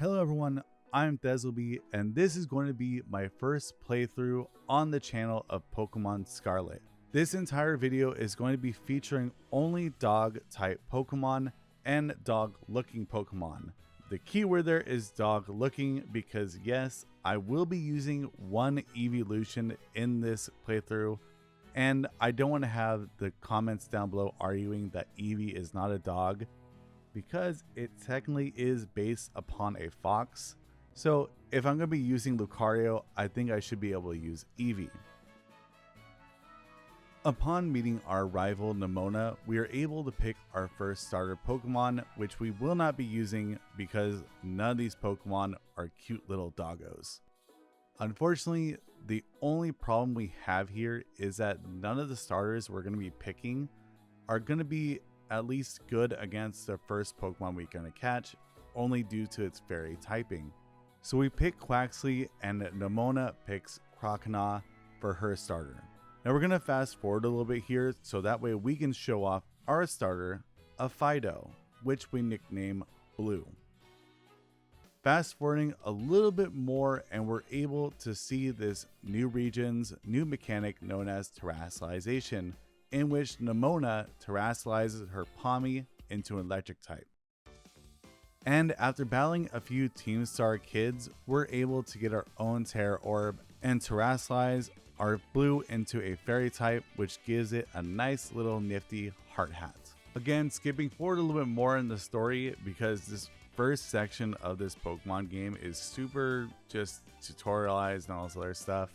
Hello everyone, I'm Thesleby, and this is going to be my first playthrough on the channel of Pokemon Scarlet. This entire video is going to be featuring only dog type Pokemon and dog looking Pokemon. The keyword there is dog looking because yes, I will be using one evolution in this playthrough, and I don't want to have the comments down below arguing that Eevee is not a dog, because it technically is based upon a fox. So if I'm going to be using Lucario, I think I should be able to use Eevee. Upon meeting our rival Nemona, we are able to pick our first starter Pokemon, which we will not be using because none of these Pokemon are cute little doggos. Unfortunately, the only problem we have here is that none of the starters we're going to be picking are going to be at least good against the first Pokemon we're going to catch, only due to its fairy typing. So we pick Quaxly and Nemona picks Croconaw for her starter. Now we're going to fast forward a little bit here so that way we can show off our starter, a Fidough, which we nickname Blue. Fast forwarding a little bit more and we're able to see this new region's new mechanic known as terrestrialization, in which Nemona terrestrializes her Pawmi into an electric type. And after battling a few Team Star kids, we're able to get our own Terra Orb and terrestrialize our Blue into a fairy type, which gives it a nice little nifty heart hat. Again, skipping forward a little bit more in the story because this first section of this Pokemon game is super just tutorialized and all this other stuff.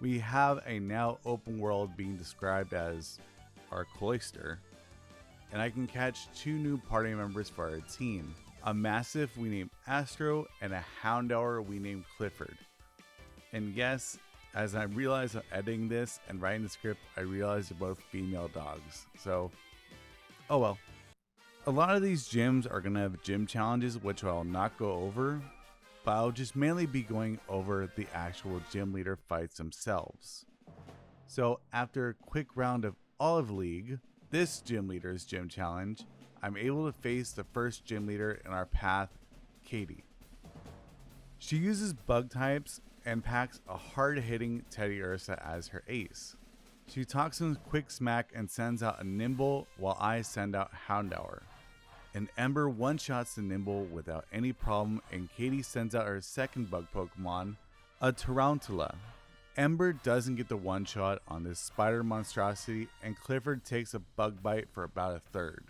We have a now open world being described as our cloister, and I can catch two new party members for our team. A Mastiff we named Astro and a Houndour we named Clifford. And yes, as I realized I'm editing this and writing the script, I realized they're both female dogs. So, oh well. A lot of these gyms are going to have gym challenges, which I'll not go over, but I'll just mainly be going over the actual gym leader fights themselves. So after a quick round of Olive League, this gym leader's gym challenge, I'm able to face the first gym leader in our path, Katie. She uses bug types and packs a hard-hitting Teddiursa as her ace. She talks in quick smack and sends out a Nimble while I send out Houndour. And Ember one-shots the Nimble without any problem, and Katie sends out her second bug Pokemon, a Tarantula. Ember doesn't get the one-shot on this spider monstrosity, and Clifford takes a bug bite for about a third.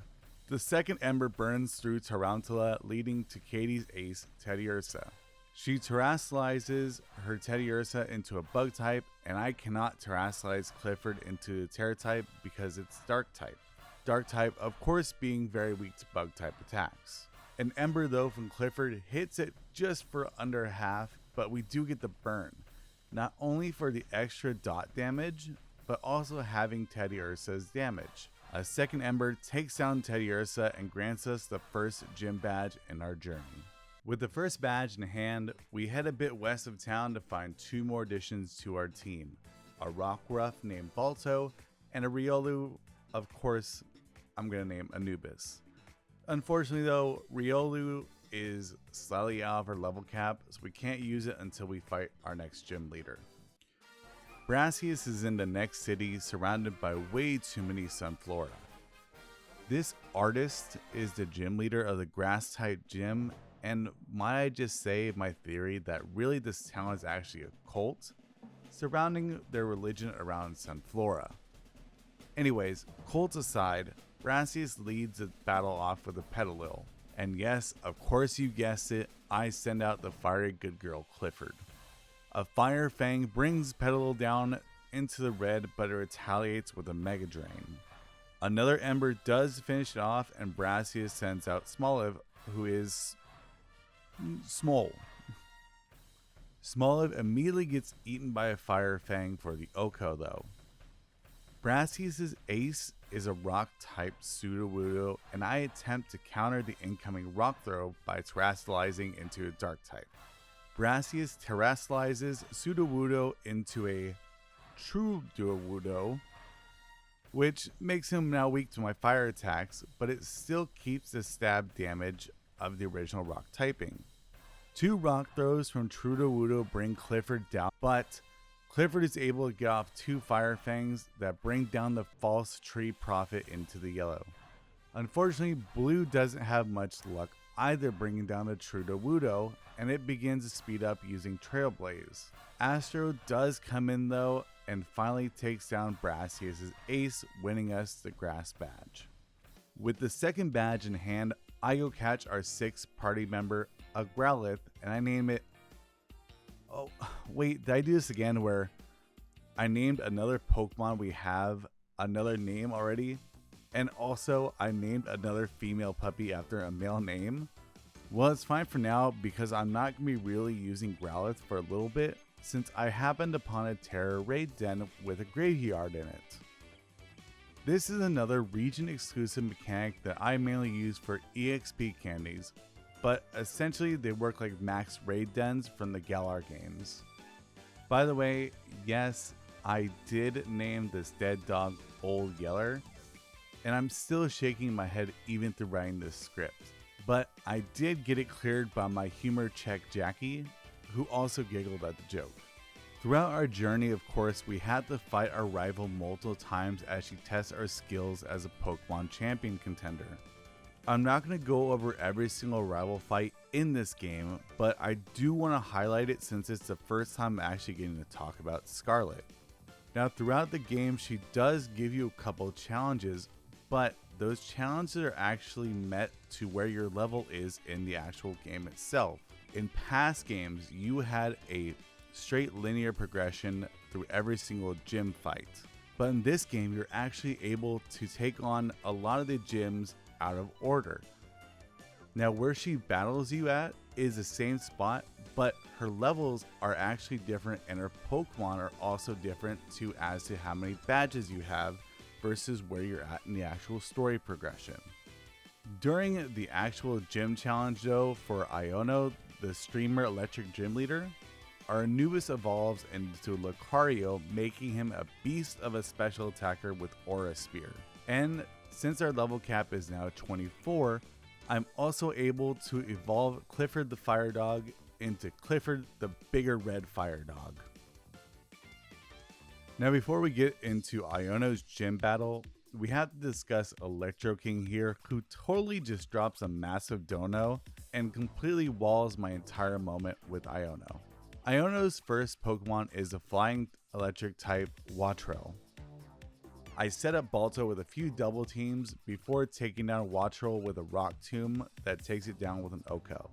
The second Ember burns through Tarantula, leading to Katie's ace, Teddiursa. She terrestrializes her Teddiursa into a bug type, and I cannot terrestrialize Clifford into a Terra type because it's dark type. Dark type, of course, being very weak to bug type attacks. An Ember though from Clifford hits it just for under half, but we do get the burn. Not only for the extra dot damage, but also having Teddiursa's damage. A second Ember takes down Teddiursa and grants us the first gym badge in our journey. With the first badge in hand, we head a bit west of town to find two more additions to our team. A Rockruff named Balto, and a Riolu, of course, I'm going to name Anubis. Unfortunately though, Riolu is slightly out of her level cap, so we can't use it until we fight our next gym leader. Brassius is in the next city surrounded by way too many Sunflora. This artist is the gym leader of the grass type gym, and might I just say my theory that really this town is actually a cult surrounding their religion around Sunflora. Anyways, cults aside, Brassius leads the battle off with a Petalil. And yes, of course you guessed it, I send out the fiery good girl Clifford. A Fire Fang brings Petalil down into the red, but it retaliates with a Mega Drain. Another Ember does finish it off, and Brassius sends out Smoliv, who is small. Smoliv immediately gets eaten by a Fire Fang for the Oko though. Brassius' ace is a rock type Sudowoodo, and I attempt to counter the incoming rock throw by terrestrializing into a dark type. Brassius terrestrializes Sudowoodo into a true Duowoodo, which makes him now weak to my fire attacks, but it still keeps the stab damage of the original rock typing. 2 rock throws from Trudowoodo bring Clifford down, but Clifford is able to get off 2 Fire Fangs that bring down the false tree prophet into the yellow. Unfortunately, Blue doesn't have much luck either bringing down the Trudowoodo, and it begins to speed up using Trailblaze. Astro does come in though, and finally takes down Brassius' ace, winning us the grass badge. With the second badge in hand, I go catch our 6th party member, a Growlithe, and I name it... Oh, wait, did I do this again where I named another Pokemon we have another name already? And also, I named another female puppy after a male name? Well, it's fine for now because I'm not going to be really using Growlithe for a little bit, since I happened upon a Terra raid den with a graveyard in it. This is another region exclusive mechanic that I mainly use for EXP candies, but essentially they work like max raid dens from the Galar games. By the way, yes, I did name this dead dog Old Yeller, and I'm still shaking my head even through writing this script. But I did get it cleared by my humor check Jackie, who also giggled at the joke. Throughout our journey, of course, we had to fight our rival multiple times as she tests our skills as a Pokemon champion contender. I'm not going to go over every single rival fight in this game, but I do want to highlight it since it's the first time I'm actually getting to talk about Scarlet. Now, throughout the game, she does give you a couple challenges, but those challenges are actually met to where your level is in the actual game itself. In past games, you had a straight linear progression through every single gym fight. But in this game, you're actually able to take on a lot of the gyms out of order. Now, where she battles you at is the same spot, but her levels are actually different and her Pokemon are also different too as to how many badges you have versus where you're at in the actual story progression. During the actual gym challenge though, for Iono, the streamer electric gym leader, our Anubis evolves into Lucario, making him a beast of a special attacker with Aura Spear. And since our level cap is now 24, I'm also able to evolve Clifford the Fire Dog into Clifford the bigger red Fire Dog. Now before we get into Iono's gym battle, we have to discuss Electro King here, who totally just drops a massive dono and completely walls my entire moment with Iono. Iono's first Pokemon is a flying electric type Wattrel. I set up Balto with a few double teams before taking down Wattrel with a Rock Tomb that takes it down with an Oko.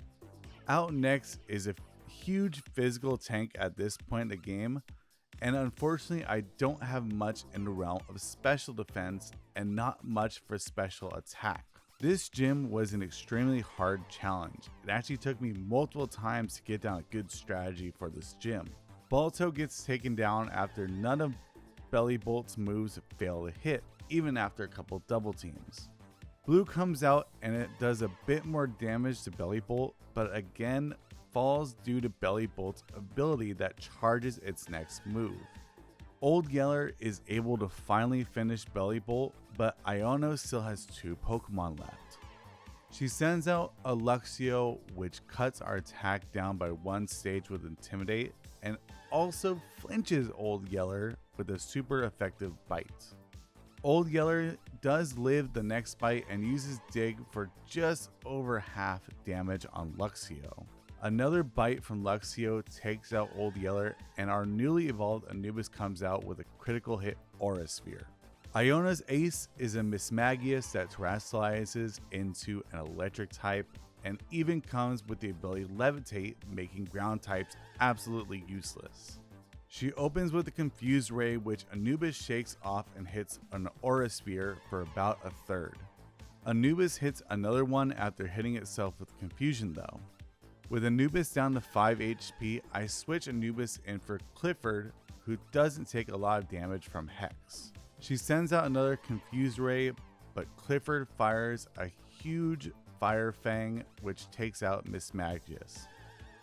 Out next is a huge physical tank at this point in the game, and unfortunately I don't have much in the realm of special defense and not much for special attack. This gym was an extremely hard challenge. It actually took me multiple times to get down a good strategy for this gym. Balto gets taken down after none of Belly Bolt's moves fail to hit, even after a couple double teams. Blue comes out and it does a bit more damage to Belly Bolt, but again falls due to Belly Bolt's ability that charges its next move. Old Yeller is able to finally finish Belly Bolt, but Iono still has 2 Pokemon left. She sends out a Luxio, which cuts our attack down by 1 stage with Intimidate, and also flinches Old Yeller with a super effective bite. Old Yeller does live the next bite and uses Dig for just over half damage on Luxio. Another bite from Luxio takes out Old Yeller, and our newly evolved Anubis comes out with a critical hit Aura Sphere. Iona's ace is a Mismagius that terrestrializes into an electric type and even comes with the ability to levitate, making ground types absolutely useless. She opens with a Confused Ray, which Anubis shakes off and hits an Aura Sphere for about a third. Anubis hits another one after hitting itself with Confusion though. With Anubis down to 5 HP, I switch Anubis in for Clifford, who doesn't take a lot of damage from Hex. She sends out another Confused Ray, but Clifford fires a huge Fire Fang, which takes out Mismagius.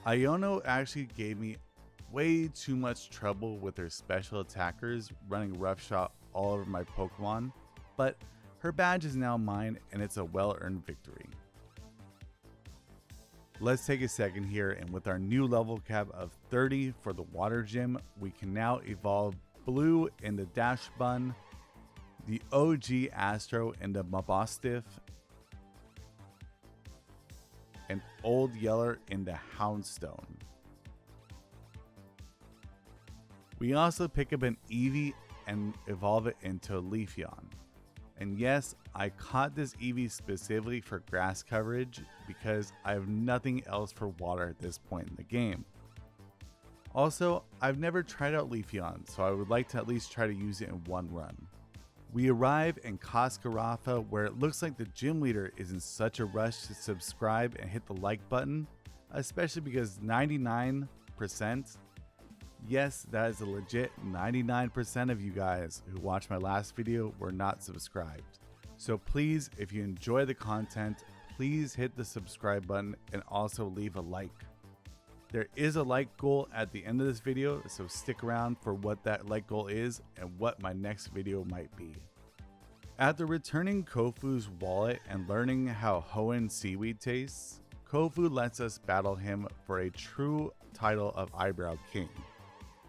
Iono actually gave me way too much trouble with her special attackers, running Rough Shot all over my Pokemon, but her badge is now mine and it's a well-earned victory. Let's take a second here, and with our new level cap of 30 for the water gym, we can now evolve Blue into Dash Bun, the OG Astro into Mabostiff, and Old Yeller into Houndstone. We also pick up an Eevee and evolve it into Leafeon. And yes, I caught this Eevee specifically for grass coverage because I have nothing else for water at this point in the game. Also, I've never tried out Leafeon, so I would like to at least try to use it in one run. We arrive in Castillano, where it looks like the gym leader is in such a rush to subscribe and hit the like button, especially because 99%, yes, that is a legit 99% of you guys who watched my last video were not subscribed. So please, if you enjoy the content, please hit the subscribe button and also leave a like. There is a like goal at the end of this video, so stick around for what that like goal is and what my next video might be. After returning Kofu's wallet and learning how Hoenn seaweed tastes, Kofu lets us battle him for a true title of Eyebrow King.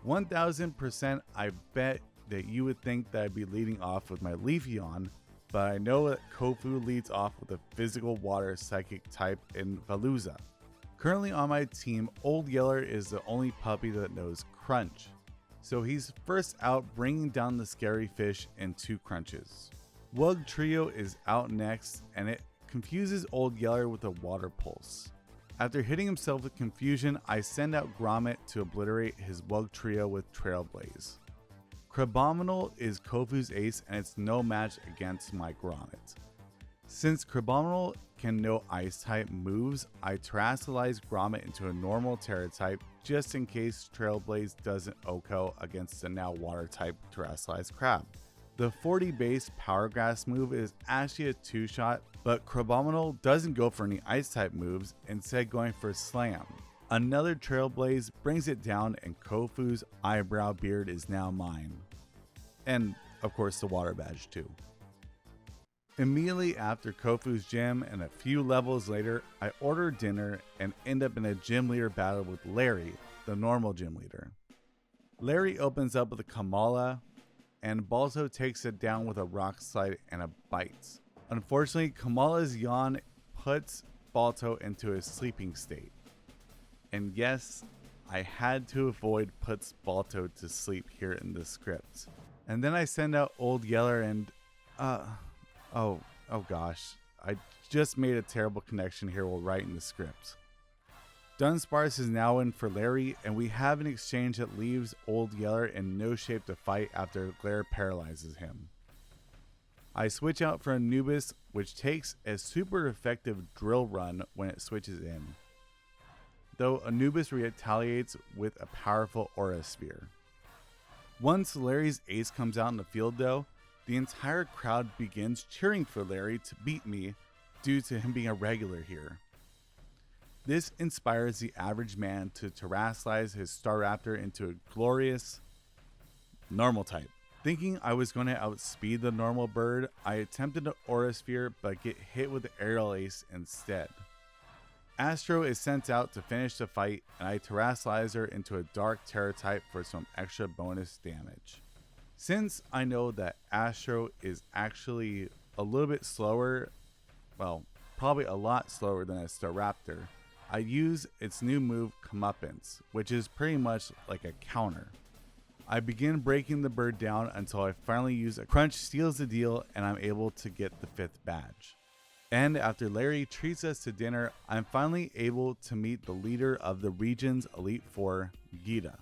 1000% I bet that you would think that I'd be leading off with my Leafeon, but I know that Kofu leads off with a physical water psychic type in Veluza. Currently on my team, Old Yeller is the only puppy that knows Crunch, so he's first out bringing down the scary fish in 2 crunches. Wug Trio is out next, and it confuses Old Yeller with a water pulse. After hitting himself with confusion, I send out Grommet to obliterate his Wug Trio with Trailblaze. Crabominal is Kofu's ace, and it's no match against my Grommet. Since Crabominal can know ice type moves, I terastallize Grommet into a normal Terra type just in case Trailblaze doesn't OHKO against the now water type terastallized Crab. The 40 base Power Grass move is actually a 2-shot, but Crabominal doesn't go for any ice type moves, instead going for Slam. Another Trailblaze brings it down, and Kofu's eyebrow beard is now mine. And of course the water badge too. Immediately after Kofu's gym and a few levels later, I order dinner and end up in a gym leader battle with Larry, the normal gym leader. Larry opens up with a Kamala, and Balto takes it down with a rock slide and a bite. Unfortunately, Kamala's yawn puts Balto into a sleeping state. And yes, I had to avoid puts Balto to sleep here in the script. And then I send out Old Yeller and oh gosh, I just made a terrible connection here while writing the script. Dunsparce is now in for Larry, and we have an exchange that leaves Old Yeller in no shape to fight after Glare paralyzes him. I switch out for Anubis, which takes a super effective drill run when it switches in, though Anubis retaliates with a powerful Aura Sphere. Once Larry's ace comes out in the field though, the entire crowd begins cheering for Larry to beat me due to him being a regular here. This inspires the average man to terastallize his Staraptor into a glorious normal type. Thinking I was going to outspeed the normal bird, I attempted an Aura Sphere but get hit with the Aerial Ace instead. Astro is sent out to finish the fight, and I terastallize her into a Dark Terra type for some extra bonus damage. Since I know that Astro is actually a little bit slower, well, probably a lot slower than a Staraptor, I use its new move Comeuppance, which is pretty much like a counter. I begin breaking the bird down until I finally use a Crunch seals the deal and I'm able to get the 5th badge. And after Larry treats us to dinner, I'm finally able to meet the leader of the region's Elite Four, Gita.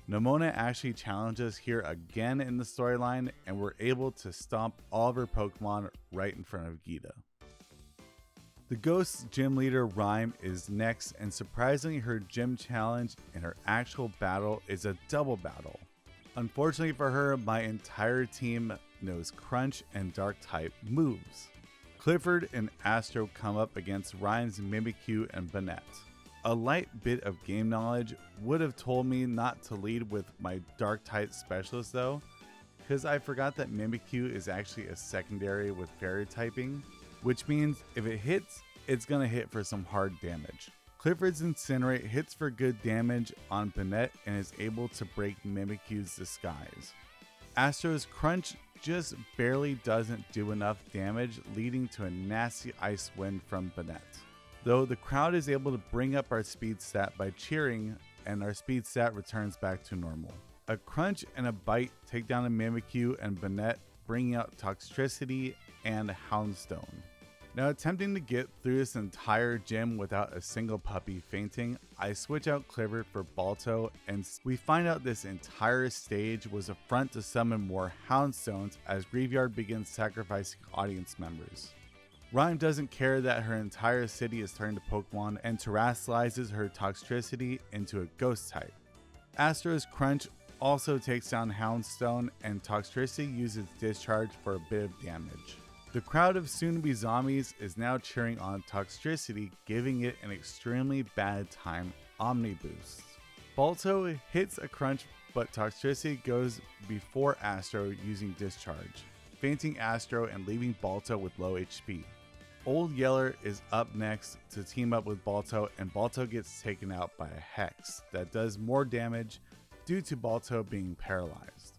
Nemona actually challenges here again in the storyline, and we're able to stomp all of her Pokemon right in front of Gita. The Ghost's gym leader Rhyme is next, and surprisingly her gym challenge and her actual battle is a double battle. Unfortunately for her, my entire team knows Crunch and Dark type moves. Clifford and Astro come up against Rhyme's Mimikyu and Banette. A light bit of game knowledge would have told me not to lead with my Dark type specialist though, because I forgot that Mimikyu is actually a secondary with Fairy typing, which means if it hits it's gonna hit for some hard damage. Clifford's Incinerate hits for good damage on Banette and is able to break Mimikyu's disguise. Astro's Crunch just barely doesn't do enough damage, leading to a nasty ice wind from Banette. Though the crowd is able to bring up our speed stat by cheering, and our speed stat returns back to normal. A Crunch and a Bite take down a Mimikyu and Banette, bringing out Toxtricity and Houndstone. Now, attempting to get through this entire gym without a single puppy fainting, I switch out Clifford for Balto, and we find out this entire stage was a front to summon more Houndstones as Graveyard begins sacrificing audience members. Rhyme doesn't care that her entire city is turning to Pokemon and terrestrializes her Toxtricity into a Ghost type. Astro's Crunch also takes down Houndstone, and Toxtricity uses Discharge for a bit of damage. The crowd of soon-to-be zombies is now cheering on Toxtricity, giving it an extremely bad time Omni Boost. Balto hits a Crunch, but Toxtricity goes before Astro using Discharge, fainting Astro and leaving Balto with low HP. Old Yeller is up next to team up with Balto, and Balto gets taken out by a Hex that does more damage due to Balto being paralyzed.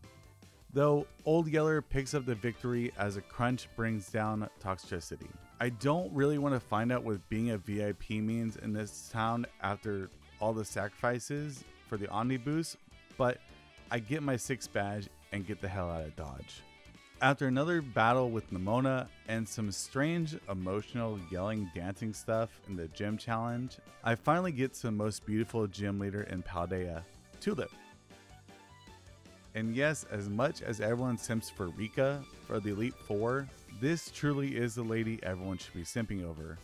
Though Old Yeller picks up the victory as a Crunch brings down Toxtricity. I don't really want to find out what being a VIP means in this town after all the sacrifices for the Omni Boost, but I get my 6th badge and get the hell out of Dodge. After another battle with Nemona and some strange emotional yelling dancing stuff in the gym challenge, I finally get to the most beautiful gym leader in Paldea, Tulip. And yes, as much as everyone simps for Rika for the Elite Four, this truly is the lady everyone should be simping over.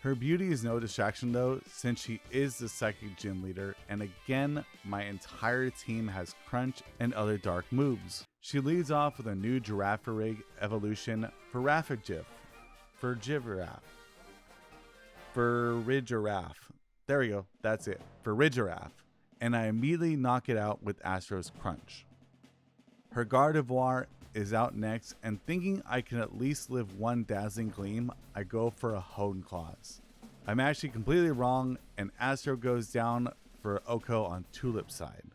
Her beauty is no distraction though, since she is the psychic gym leader, and again, my entire team has Crunch and other dark moves. She leads off with a new Girafarig evolution for Rafagif, for Giraffe, for Ridgiraffe. There we go, that's it, for Ridgiraffe. And I immediately knock it out with Astro's Crunch. Her Gardevoir is out next, and thinking I can at least live one Dazzling Gleam, I go for a Hodenclaws. I'm actually completely wrong, and Astro goes down for Oko on Tulip's side.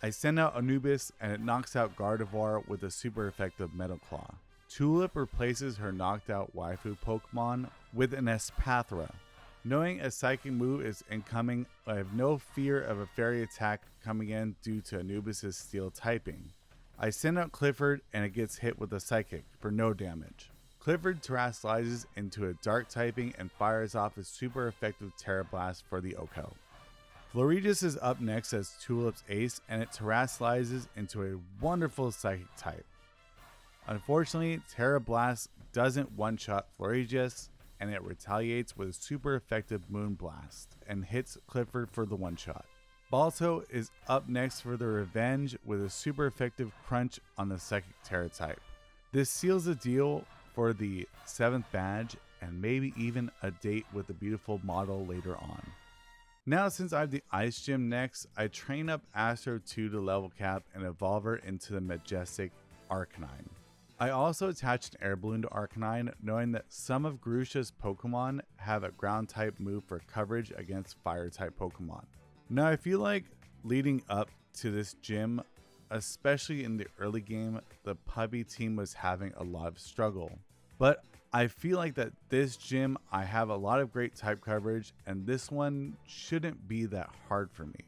I send out Anubis, and it knocks out Gardevoir with a super effective Metal Claw. Tulip replaces her knocked out waifu Pokemon with an Espathra. Knowing a psychic move is incoming, I have no fear of a fairy attack coming in due to Anubis' steel typing. I send out Clifford and it gets hit with a psychic for no damage. Clifford terrestrializes into a dark typing and fires off a super effective Terra Blast for the Oko. Floriges is up next as Tulip's ace, and it terrestrializes into a wonderful psychic type. Unfortunately, Terra Blast doesn't one-shot Floriges, and it retaliates with a super effective Moon Blast and hits Clifford for the one-shot. Balto is up next for the revenge with a super effective Crunch on the Psychic Terra type. This seals the deal for the 7th badge and maybe even a date with the beautiful model later on. Now, since I have the Ice Gym next, I train up Astro 2 to level cap and evolve her into the majestic Arcanine. I also attached an air balloon to Arcanine, knowing that some of Grusha's Pokemon have a ground type move for coverage against fire type Pokemon. Now I feel like leading up to this gym, especially in the early game, the puppy team was having a lot of struggle. But I feel like that this gym I have a lot of great type coverage, and this one shouldn't be that hard for me.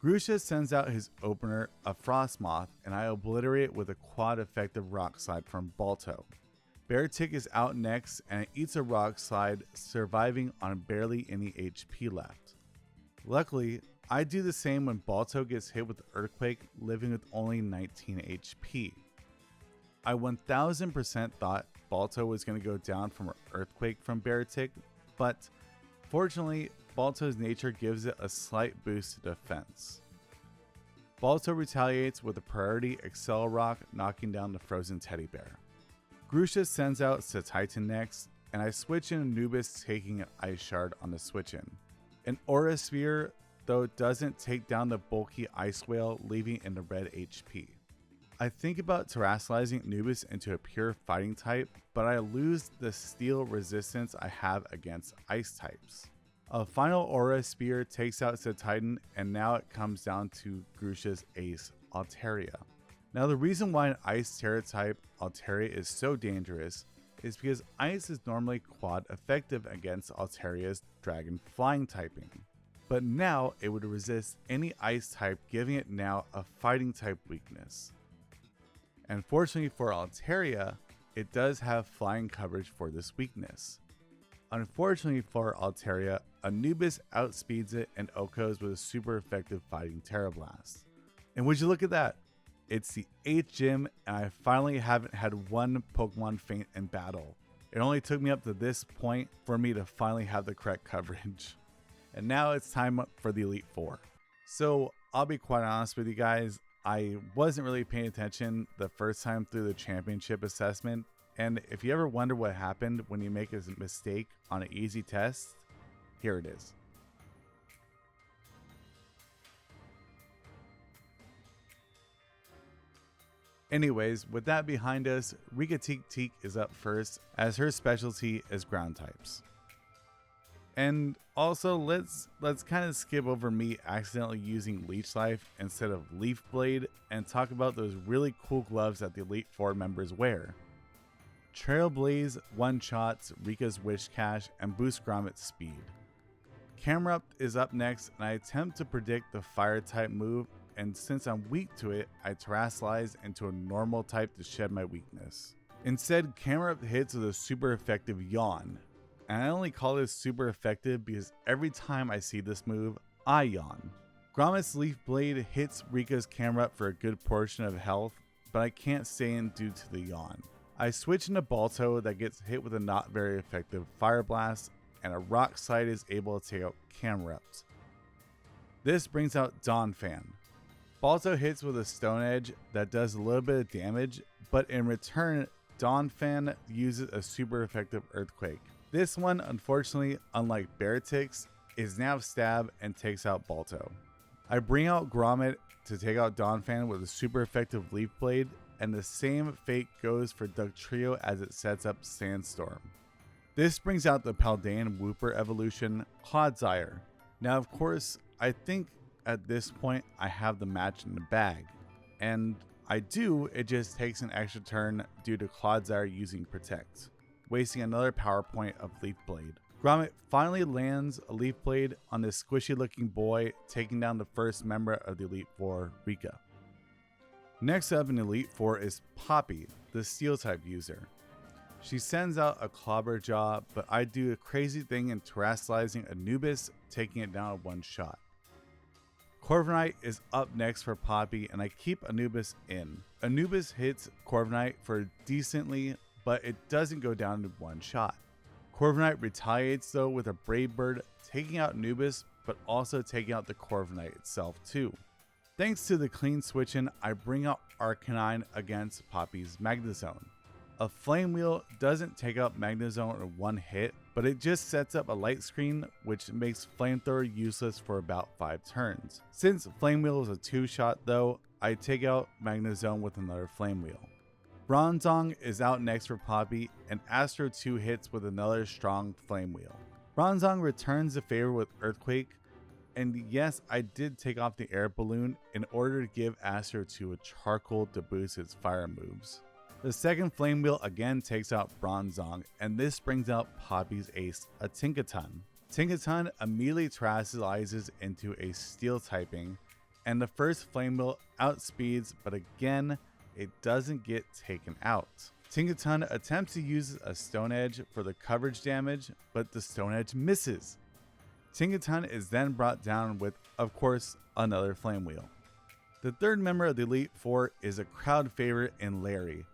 Grusha sends out his opener, a Frostmoth, and I obliterate it with a quad effective Rock Slide from Balto. Beartic is out next, and it eats a Rock Slide, surviving on barely any HP left. Luckily, I do the same when Balto gets hit with Earthquake, living with only 19 HP. I 1000% thought Balto was going to go down from Earthquake from Beartic, but fortunately, Balto's nature gives it a slight boost to defense. Balto retaliates with a priority Excel Rock, knocking down the frozen teddy bear. Grusha sends out Titan next, and I switch in Anubis, taking an Ice Shard on the switch in. An Aura Sphere, though, doesn't take down the bulky Ice Whale, leaving in the red HP. I think about terrestrializing Anubis into a pure fighting type, but I lose the steel resistance I have against ice types. A final Aura Spear takes out said Titan, and now it comes down to Grusha's ace, Altaria. Now the reason why an ice Terra type Altaria is so dangerous is because ice is normally quad effective against Altaria's dragon flying typing. But now it would resist any ice type, giving it now a fighting type weakness. And fortunately for Altaria, it does have flying coverage for this weakness. Unfortunately for Altaria, Anubis outspeeds it and OHKOs with a super effective fighting Terra Blast. And would you look at that? It's the 8th gym, and I finally haven't had one Pokemon faint in battle. It only took me up to this point for me to finally have the correct coverage. And now it's time for the Elite Four. So I'll be quite honest with you guys, I wasn't really paying attention the first time through the championship assessment. And if you ever wonder what happened when you make a mistake on an easy test, here it is. Anyways, with that behind us, Rika Teak is up first, as her specialty is ground types. And also, let's kind of skip over me accidentally using Leech Life instead of Leaf Blade and talk about those really cool gloves that the Elite Four members wear. Trailblaze one-shots Rika's Wish Cache and boosts Gromit's speed. Camerupt is up next, and I attempt to predict the fire type move, and since I'm weak to it, I terrestrialize into a normal type to shed my weakness. Instead, Camerupt hits with a super effective Yawn, and I only call this super effective because every time I see this move, I yawn. Gromit's Leaf Blade hits Rika's Camerupt for a good portion of health, but I can't stay in due to the yawn. I switch into Balto that gets hit with a not very effective Fire Blast, and a Rock Slide is able to take out Camerupt. This brings out Donphan. Balto hits with a Stone Edge that does a little bit of damage, but in return, Donphan uses a super effective Earthquake. This one, unfortunately, unlike Beartix, is now Stab and takes out Balto. I bring out Gromit to take out Donphan with a super effective Leaf Blade, and the same fate goes for Dugtrio as it sets up Sandstorm. This brings out the Paldean Wooper evolution, Clodsire. Now of course, I think at this point I have the match in the bag, and I do, it just takes an extra turn due to Clodsire using Protect, wasting another power point of Leaf Blade. Gromit finally lands a Leaf Blade on this squishy looking boy, taking down the first member of the Elite Four, Rika. Next up in Elite Four is Poppy, the Steel type user. She sends out a Clobber Jaw, but I do a crazy thing in terrestrializing Anubis, taking it down in one shot. Corviknight is up next for Poppy, and I keep Anubis in. Anubis hits Corviknight for decently, but it doesn't go down in one shot. Corviknight retaliates though with a Brave Bird, taking out Anubis, but also taking out the Corviknight itself too. Thanks to the clean switching, I bring out Arcanine against Poppy's Magnezone. A Flame Wheel doesn't take out Magnezone in one hit, but it just sets up a light screen, which makes Flamethrower useless for about 5 turns. Since Flame Wheel is a 2-shot though, I take out Magnezone with another Flame Wheel. Bronzong is out next for Poppy, and Astro 2 hits with another strong Flame Wheel. Bronzong returns the favor with Earthquake, and yes, I did take off the air balloon in order to give Astro 2 a charcoal to boost its fire moves. The second Flame Wheel again takes out Bronzong, and this brings out Poppy's ace, a Tinkaton. Tinkaton immediately terrestrializes into a Steel typing, and the first Flame Wheel outspeeds, but again, it doesn't get taken out. Tinkaton attempts to use a Stone Edge for the coverage damage, but the Stone Edge misses. Tinkaton is then brought down with, of course, another Flame Wheel. The third member of the Elite Four is a crowd favorite in Larry.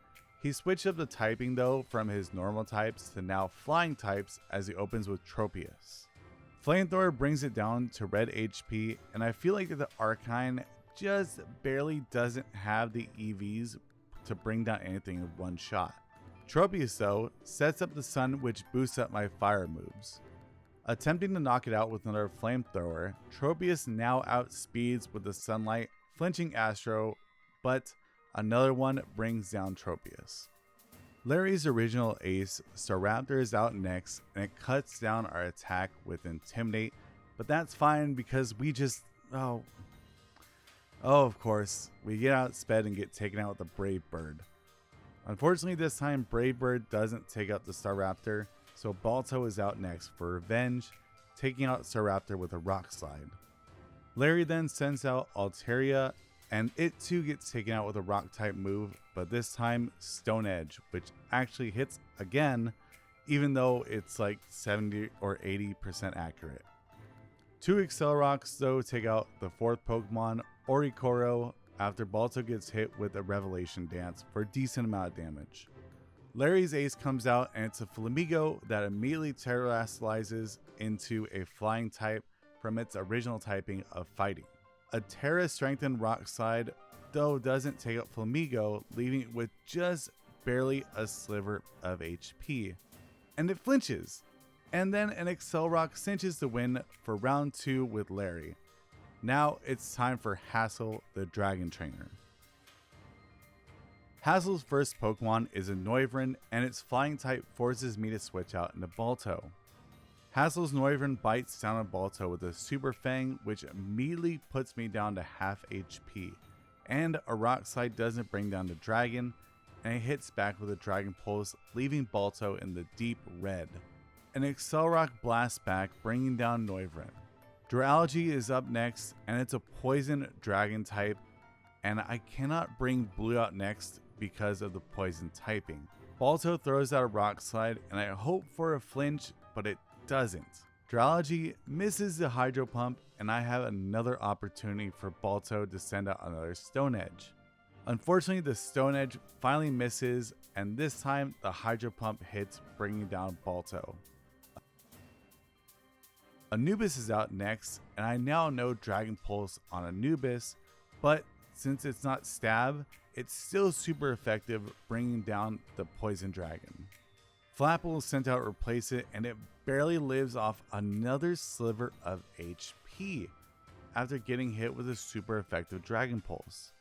He switched up the typing though from his normal types to now flying types as he opens with Tropius. Flamethrower brings it down to red HP, and I feel like the Arcanine just barely doesn't have the EVs to bring down anything in one shot. Tropius though sets up the sun, which boosts up my fire moves. Attempting to knock it out with another Flamethrower, Tropius now outspeeds with the sunlight, flinching Astro, but Another one brings down Tropius. Larry's original ace, Staraptor, is out next, and it cuts down our attack with Intimidate, but that's fine because we just, of course, we get outsped and get taken out with a Brave Bird. Unfortunately, this time Brave Bird doesn't take out the Staraptor, so Balto is out next for revenge, taking out Staraptor with a Rock Slide. Larry then sends out Altaria, and it too gets taken out with a Rock type move, but this time Stone Edge, which actually hits again, even though it's like 70 or 80% accurate. Two Accelerocks though take out the fourth Pokemon, Orikoro, after Balto gets hit with a Revelation Dance for a decent amount of damage. Larry's ace comes out and it's a Flamigo that immediately terrestrializes into a flying type from its original typing of fighting. A Terra strengthened Rock Slide though doesn't take out Flamigo, leaving it with just barely a sliver of HP. And it flinches, and then an Accelerock cinches the win for round 2 with Larry. Now it's time for Hassel, the Dragon Trainer. Hassel's first Pokemon is a Noivern, and its flying type forces me to switch out into Balto. Hassel's Noivern bites down on Balto with a Super Fang, which immediately puts me down to half HP, and a Rock Slide doesn't bring down the Dragon, and it hits back with a Dragon Pulse, leaving Balto in the deep red. An Accelerock blasts back, bringing down Noivern. Duralgy is up next, and it's a Poison Dragon type, and I cannot bring Blue out next because of the Poison typing. Balto throws out a Rock Slide, and I hope for a flinch, but it doesn't. Duralgy misses the Hydro Pump, and I have another opportunity for Balto to send out another Stone Edge. Unfortunately, the Stone Edge finally misses, and this time the Hydro Pump hits, bringing down Balto. Anubis is out next, and I now know Dragon Pulse on Anubis, but since it's not Stab, it's still super effective, bringing down the Poison Dragon. Flapple is sent out to replace it, and it barely lives off another sliver of HP after getting hit with a super effective Dragon Pulse.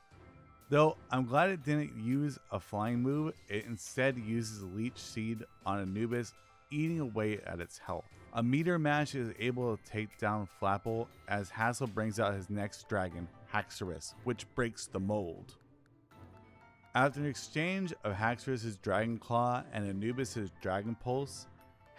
Though I'm glad it didn't use a flying move, it instead uses Leech Seed on Anubis, eating away at its health. A Meteor Mash is able to take down Flapple as Hassel brings out his next dragon, Haxorus, which breaks the mold. After an exchange of Haxorus' Dragon Claw and Anubis' Dragon Pulse,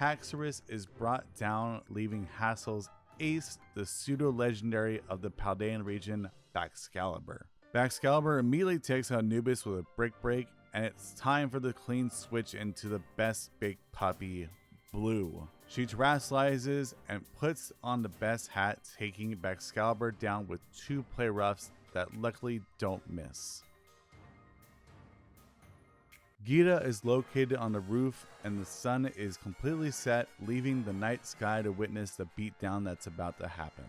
Haxorus is brought down, leaving Hassel's ace, the pseudo-legendary of the Paldean region, Baxcalibur. Baxcalibur immediately takes out Anubis with a Brick Break, and it's time for the clean switch into the best big puppy, Blue. She terrestrializes and puts on the best hat, taking Baxcalibur down with 2 play roughs that luckily don't miss. Gita is located on the roof, and the sun is completely set, leaving the night sky to witness the beatdown that's about to happen.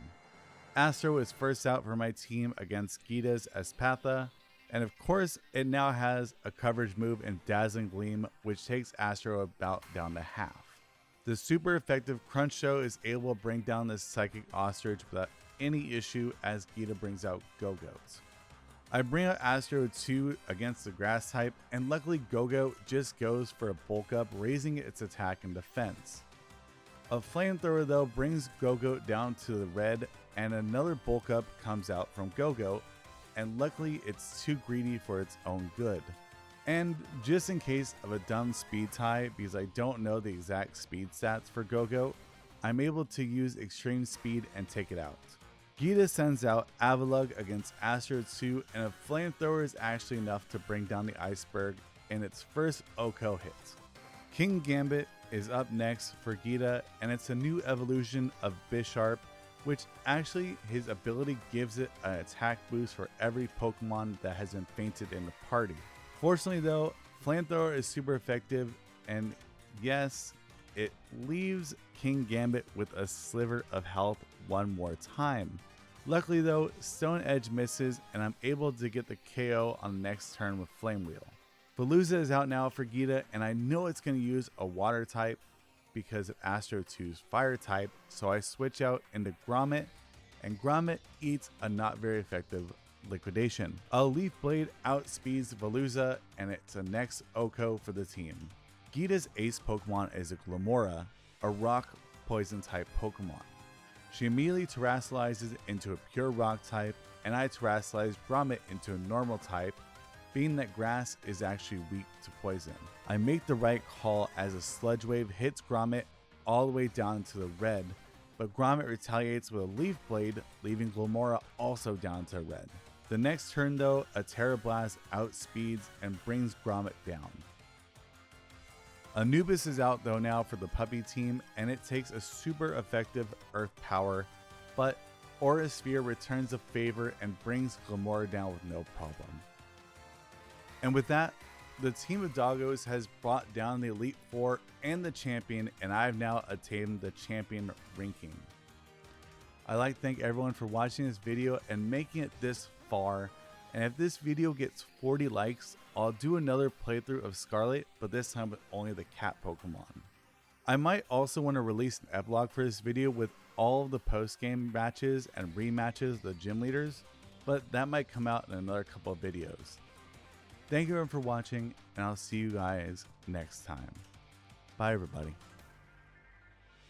Astro is first out for my team against Gita's Espatha, and of course it now has a coverage move in Dazzling Gleam, which takes Astro about down to half. The super effective Crunch Show is able to bring down this Psychic Ostrich without any issue as Gita brings out Go-Goat. I bring out Astro 2 against the Grass type, and luckily Go-Goat just goes for a bulk up, raising its attack and defense. A Flamethrower though brings Go-Goat down to the red, and another bulk up comes out from Go-Goat, and luckily it's too greedy for its own good. And just in case of a dumb speed tie, because I don't know the exact speed stats for Go-Goat, I'm able to use extreme speed and take it out. Gita sends out Avalugg against Astro 2, and a Flamethrower is actually enough to bring down the Iceberg in its first OHKO hit. King Gambit is up next for Gita, and it's a new evolution of Bisharp, which actually his ability gives it an attack boost for every Pokemon that has been fainted in the party. Fortunately though, Flamethrower is super effective, and yes, it leaves King Gambit with a sliver of health one more time. Luckily though, Stone Edge misses, and I'm able to get the KO on the next turn with Flame Wheel. Veluza is out now for Gita, and I know it's going to use a water type because of Astro 2's fire type, so I switch out into Grommet, and Grommet eats a not very effective Liquidation. A Leaf Blade outspeeds Veluza, and it's a next Oko for the team. Geeta's ace Pokemon is a Glimmora, a rock poison type Pokemon. She immediately terrestrializes into a pure rock type, and I terrestrialize Grommet into a normal type, being that grass is actually weak to poison. I make the right call as a Sludge Wave hits Grommet all the way down to the red, but Grommet retaliates with a Leaf Blade, leaving Glimmora also down to red. The next turn though, a Terra Blast outspeeds and brings Grommet down. Anubis is out though now for the puppy team, and it takes a super effective earth power, but Aura Sphere returns a favor and brings Glimmora down with no problem. And with that, the team of doggos has brought down the Elite Four and the champion, and I've now attained the champion ranking. I'd like to thank everyone for watching this video and making it this far. And if this video gets 40 likes, I'll do another playthrough of Scarlet, but this time with only the cat Pokemon. I might also want to release an epilogue for this video with all of the post-game matches and rematches of the gym leaders, but that might come out in another couple of videos. Thank you everyone for watching, and I'll see you guys next time. Bye everybody.